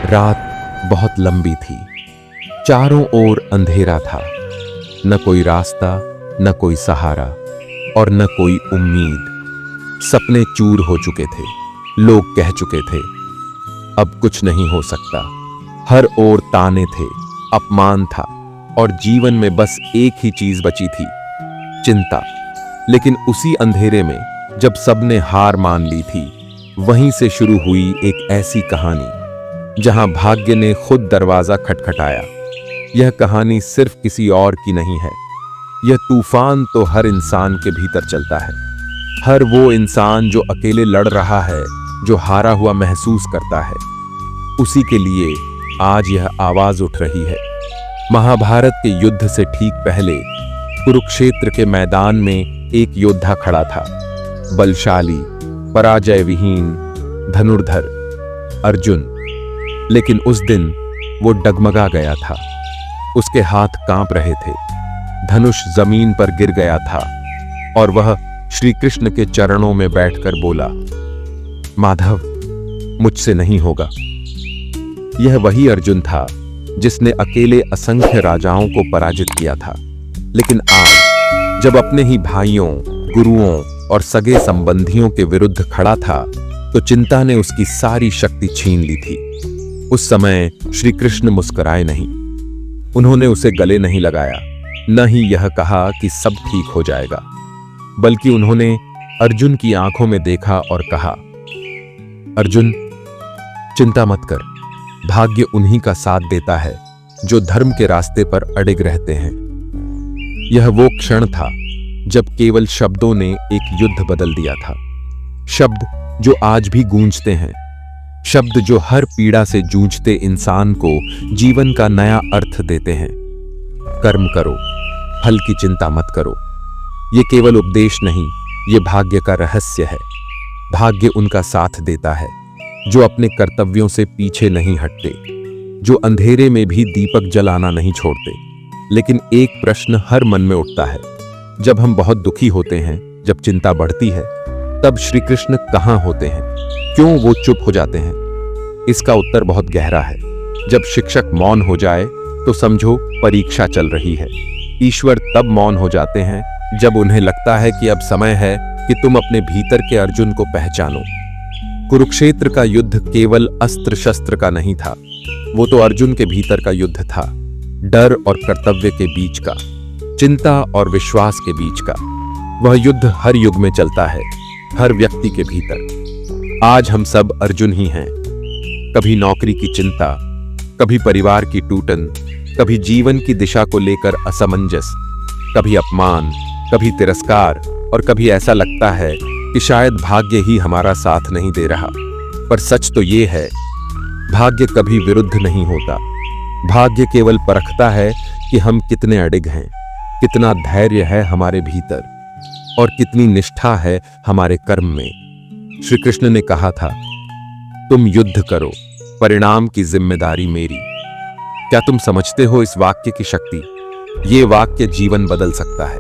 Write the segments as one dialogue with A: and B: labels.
A: रात बहुत लंबी थी। चारों ओर अंधेरा था। न कोई रास्ता, न कोई सहारा और न कोई उम्मीद। सपने चूर हो चुके थे। लोग कह चुके थे, अब कुछ नहीं हो सकता। हर ओर ताने थे, अपमान था और जीवन में बस एक ही चीज बची थी, चिंता। लेकिन उसी अंधेरे में जब सबने हार मान ली थी, वहीं से शुरू हुई एक ऐसी कहानी जहां भाग्य ने खुद दरवाजा खटखटाया। यह कहानी सिर्फ किसी और की नहीं है। यह तूफान तो हर इंसान के भीतर चलता है। हर वो इंसान जो अकेले लड़ रहा है, जो हारा हुआ महसूस करता है, उसी के लिए आज यह आवाज उठ रही है। महाभारत के युद्ध से ठीक पहले कुरुक्षेत्र के मैदान में एक योद्धा खड़ा था, बलशाली, पराजय विहीन, धनुर्धर, अर्जुन। लेकिन उस दिन वो डगमगा गया था। उसके हाथ कांप रहे थे, धनुष जमीन पर गिर गया था और वह श्री कृष्ण के चरणों में बैठकर बोला, माधव, मुझसे नहीं होगा। यह वही अर्जुन था जिसने अकेले असंख्य राजाओं को पराजित किया था। लेकिन आज जब अपने ही भाइयों, गुरुओं और सगे संबंधियों के विरुद्ध खड़ा था, तो चिंता ने उसकी सारी शक्ति छीन ली थी। उस समय श्री कृष्ण मुस्कुराए नहीं। उन्होंने उसे गले नहीं लगाया, न ही यह कहा कि सब ठीक हो जाएगा, बल्कि उन्होंने अर्जुन की आंखों में देखा और कहा, अर्जुन, चिंता मत कर। भाग्य उन्हीं का साथ देता है जो धर्म के रास्ते पर अडिग रहते हैं। यह वो क्षण था जब केवल शब्दों ने एक युद्ध बदल दिया था। शब्द जो आज भी गूंजते हैं, शब्द जो हर पीड़ा से जूझते इंसान को जीवन का नया अर्थ देते हैं। कर्म करो, फल की चिंता मत करो। ये केवल उपदेश नहीं, ये भाग्य का रहस्य है। भाग्य उनका साथ देता है जो अपने कर्तव्यों से पीछे नहीं हटते, जो अंधेरे में भी दीपक जलाना नहीं छोड़ते। लेकिन एक प्रश्न हर मन में उठता है, जब हम बहुत दुखी होते हैं, जब चिंता बढ़ती है, तब श्री कृष्ण कहाँ होते हैं? क्यों वो चुप हो जाते हैं? इसका उत्तर बहुत गहरा है। जब शिक्षक मौन हो जाए तो समझो परीक्षा चल रही है। ईश्वर तब मौन हो जाते हैं जब उन्हें लगता है कि अब समय है कि तुम अपने भीतर के अर्जुन को पहचानो। कुरुक्षेत्र का युद्ध केवल अस्त्र शस्त्र का नहीं था, वो तो अर्जुन के भीतर का युद्ध था। डर और कर्तव्य के बीच का, चिंता और विश्वास के बीच का। वह युद्ध हर युग में चलता है, हर व्यक्ति के भीतर। आज हम सब अर्जुन ही हैं। कभी नौकरी की चिंता, कभी परिवार की टूटन, कभी जीवन की दिशा को लेकर असमंजस, कभी अपमान, कभी तिरस्कार और कभी ऐसा लगता है कि शायद भाग्य ही हमारा साथ नहीं दे रहा। पर सच तो ये है, भाग्य कभी विरुद्ध नहीं होता। भाग्य केवल परखता है कि हम कितने अडिग हैं, कितना धैर्य है हमारे भीतर और कितनी निष्ठा है हमारे कर्म में। श्री कृष्ण ने कहा था, तुम युद्ध करो, परिणाम की जिम्मेदारी मेरी। क्या तुम समझते हो इस वाक्य की शक्ति? ये वाक्य जीवन बदल सकता है,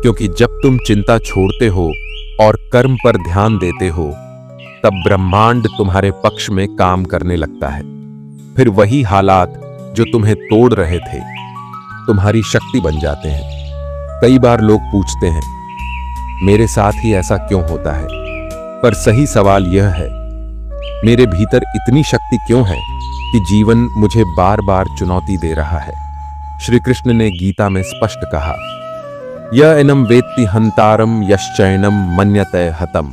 A: क्योंकि जब तुम चिंता छोड़ते हो और कर्म पर ध्यान देते हो, तब ब्रह्मांड तुम्हारे पक्ष में काम करने लगता है। फिर वही हालात जो तुम्हें तोड़ रहे थे, तुम्हारी शक्ति बन जाते हैं। कई बार लोग पूछते हैं, मेरे साथ ही ऐसा क्यों होता है? पर सही सवाल यह है, मेरे भीतर इतनी शक्ति क्यों है कि जीवन मुझे बार बार चुनौती दे रहा है? श्री कृष्ण ने गीता में स्पष्ट कहा, य एनम वेत्ति हंतारम यश्चैनम मन्यते हतम,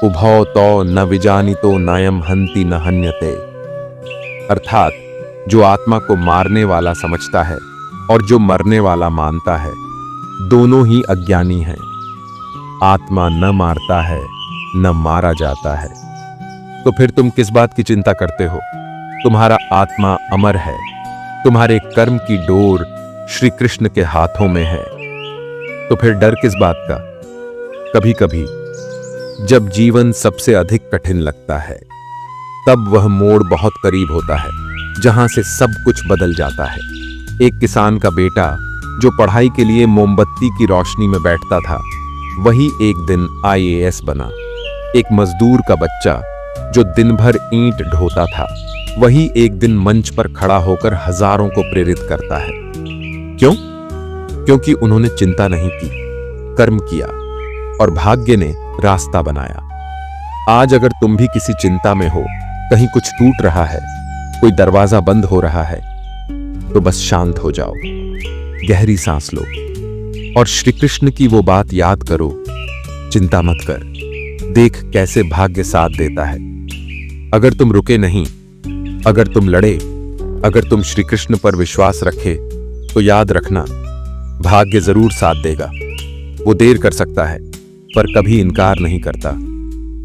A: उभौ तो न विजानितो नायम हंति न हन्यते। अर्थात जो आत्मा को मारने वाला समझता है और जो मरने वाला मानता है, दोनों ही अज्ञानी हैं। आत्मा न मारता है, न मारा जाता है। तो फिर तुम किस बात की चिंता करते हो? तुम्हारा आत्मा अमर है। तुम्हारे कर्म की डोर श्री कृष्ण के हाथों में है। तो फिर डर किस बात का? कभी कभी जब जीवन सबसे अधिक कठिन लगता है, तब वह मोड़ बहुत करीब होता है, जहां से सब कुछ बदल जाता है। एक किसान का बेटा जो पढ़ाई के लिए मोमबत्ती की रोशनी में बैठता था, वही एक दिन IAS बना। एक मजदूर का बच्चा जो दिन भर ईंट ढोता था, वही एक दिन मंच पर खड़ा होकर हजारों को प्रेरित करता है। क्यों? क्योंकि उन्होंने चिंता नहीं की, कर्म किया और भाग्य ने रास्ता बनाया। आज अगर तुम भी किसी चिंता में हो, कहीं कुछ टूट रहा है, कोई दरवाजा बंद हो रहा है, तो बस शांत हो जाओ, गहरी सांस लो और श्री कृष्ण की वो बात याद करो, चिंता मत कर, देख कैसे भाग्य साथ देता है। अगर तुम रुके नहीं, अगर तुम लड़े, अगर तुम श्री कृष्ण पर विश्वास रखे, तो याद रखना, भाग्य जरूर साथ देगा। वो देर कर सकता है पर कभी इनकार नहीं करता।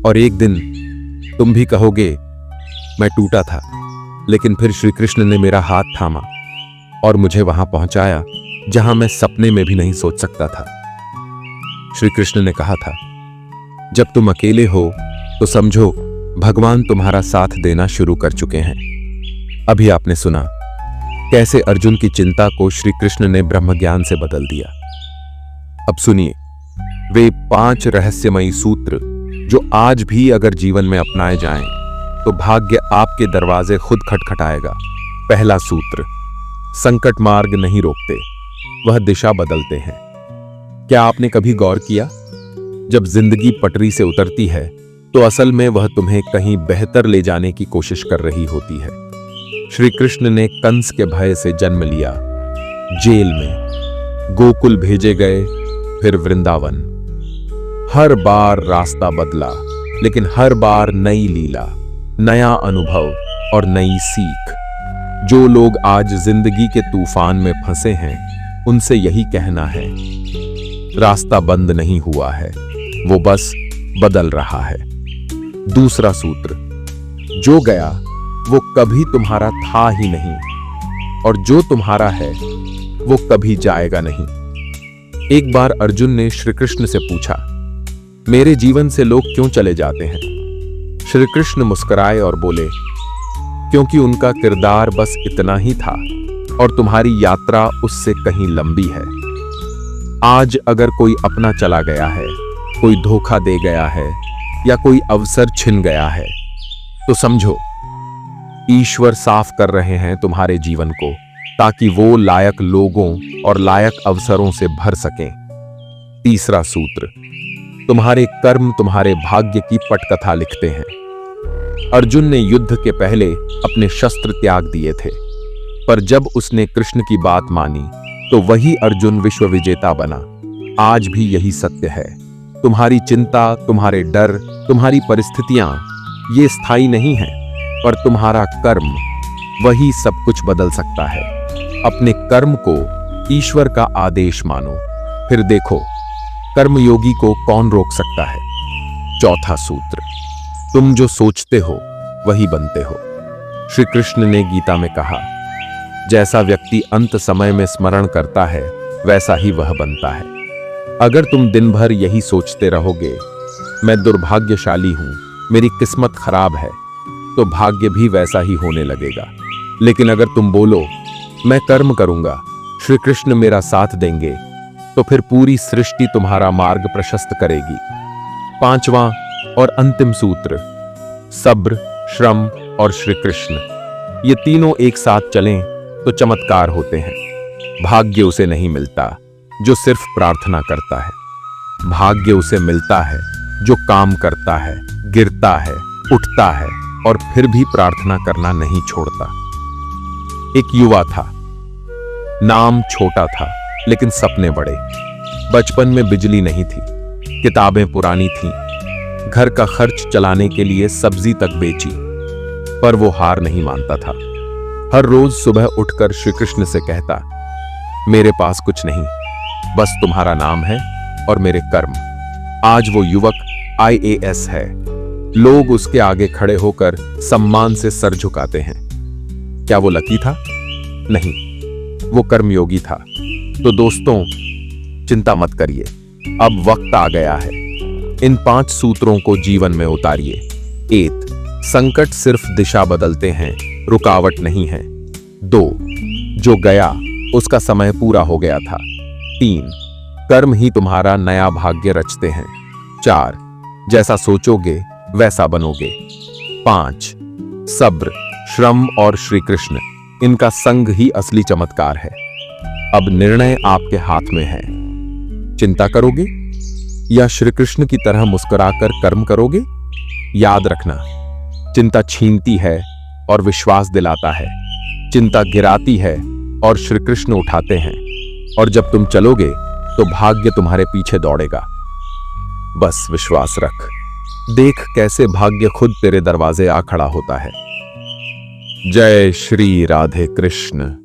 A: और एक दिन तुम भी कहोगे, मैं टूटा था, लेकिन फिर श्री कृष्ण ने मेरा हाथ थामा और मुझे वहां पहुंचाया जहां मैं सपने में भी नहीं सोच सकता था। श्री कृष्ण ने कहा था, जब तुम अकेले हो तो समझो भगवान तुम्हारा साथ देना शुरू कर चुके हैं। अभी आपने सुना कैसे अर्जुन की चिंता को श्री कृष्ण ने ब्रह्म ज्ञान से बदल दिया। अब सुनिए वे 5 रहस्यमयी सूत्र जो आज भी अगर जीवन में अपनाए जाएं तो भाग्य आपके दरवाजे खुद खटखटाएगा। पहला सूत्र, संकट मार्ग नहीं रोकते, वह दिशा बदलते हैं। क्या आपने कभी गौर किया, जब जिंदगी पटरी से उतरती है तो असल में वह तुम्हें कहीं बेहतर ले जाने की कोशिश कर रही होती है। श्री कृष्ण ने कंस के भय से जन्म लिया, जेल में, गोकुल भेजे गए, फिर वृंदावन। हर बार रास्ता बदला, लेकिन हर बार नई लीला, नया अनुभव और नई सीख। जो लोग आज जिंदगी के तूफान में फंसे हैं, उनसे यही कहना है, रास्ता बंद नहीं हुआ है, वो बस बदल रहा है। दूसरा सूत्र, जो गया वो कभी तुम्हारा था ही नहीं, और जो तुम्हारा है वो कभी जाएगा नहीं। एक बार अर्जुन ने श्री कृष्ण से पूछा, मेरे जीवन से लोग क्यों चले जाते हैं? श्री कृष्ण मुस्कुराए और बोले, क्योंकि उनका किरदार बस इतना ही था और तुम्हारी यात्रा उससे कहीं लंबी है। आज अगर कोई अपना चला गया है, कोई धोखा दे गया है या कोई अवसर छिन गया है, तो समझो ईश्वर साफ कर रहे हैं तुम्हारे जीवन को, ताकि वो लायक लोगों और लायक अवसरों से भर सकें। तीसरा सूत्र, तुम्हारे कर्म तुम्हारे भाग्य की पटकथा लिखते हैं। अर्जुन ने युद्ध के पहले अपने शस्त्र त्याग दिए थे, पर जब उसने कृष्ण की बात मानी तो वही अर्जुन विश्व विजेता बना। आज भी यही सत्य है, तुम्हारी चिंता, तुम्हारे डर, तुम्हारी परिस्थितियां ये स्थायी नहीं है, पर तुम्हारा कर्म वही सब कुछ बदल सकता है। अपने कर्म को ईश्वर का आदेश मानो, फिर देखो कर्मयोगी को कौन रोक सकता है। चौथा सूत्र, तुम जो सोचते हो वही बनते हो। श्री कृष्ण ने गीता में कहा, जैसा व्यक्ति अंत समय में स्मरण करता है वैसा ही वह बनता है। अगर तुम दिन भर यही सोचते रहोगे, मैं दुर्भाग्यशाली हूं, मेरी किस्मत खराब है, तो भाग्य भी वैसा ही होने लगेगा। लेकिन अगर तुम बोलो, मैं कर्म करूंगा, श्री कृष्ण मेरा साथ देंगे, तो फिर पूरी सृष्टि तुम्हारा मार्ग प्रशस्त करेगी। पांचवां और अंतिम सूत्र, सब्र, श्रम और श्री कृष्ण, ये तीनों एक साथ चलें तो चमत्कार होते हैं। भाग्य उसे नहीं मिलता जो सिर्फ प्रार्थना करता है, भाग्य उसे मिलता है जो काम करता है, गिरता है, उठता है और फिर भी प्रार्थना करना नहीं छोड़ता। एक युवा था, नाम छोटा था लेकिन सपने बड़े। बचपन में बिजली नहीं थी, किताबें पुरानी थीं, घर का खर्च चलाने के लिए सब्जी तक बेची, पर वो हार नहीं मानता था। हर रोज सुबह उठकर श्री कृष्ण से कहता, मेरे पास कुछ नहीं, बस तुम्हारा नाम है और मेरे कर्म। आज वो युवक IAS है, लोग उसके आगे खड़े होकर सम्मान से सर झुकाते हैं। क्या वो लकी था? नहीं, वो कर्मयोगी था। तो दोस्तों, चिंता मत करिए, अब वक्त आ गया है। इन 5 सूत्रों को जीवन में उतारिए। 1, संकट सिर्फ दिशा बदलते हैं, रुकावट नहीं है। 2, जो गया उसका समय पूरा हो गया था। 3, कर्म ही तुम्हारा नया भाग्य रचते हैं। 4, जैसा सोचोगे वैसा बनोगे। 5 सब्र, श्रम और श्री कृष्ण, इनका संग ही असली चमत्कार है। अब निर्णय आपके हाथ में है। चिंता करोगे या श्री कृष्ण की तरह मुस्कुराकर कर्म करोगे? याद रखना, चिंता छीनती है और विश्वास दिलाता है। चिंता गिराती है और श्री कृष्ण उठाते हैं। और जब तुम चलोगे तो भाग्य तुम्हारे पीछे दौड़ेगा। बस विश्वास रख, देख कैसे भाग्य खुद तेरे दरवाजे आ खड़ा होता है। जय श्री राधे कृष्ण।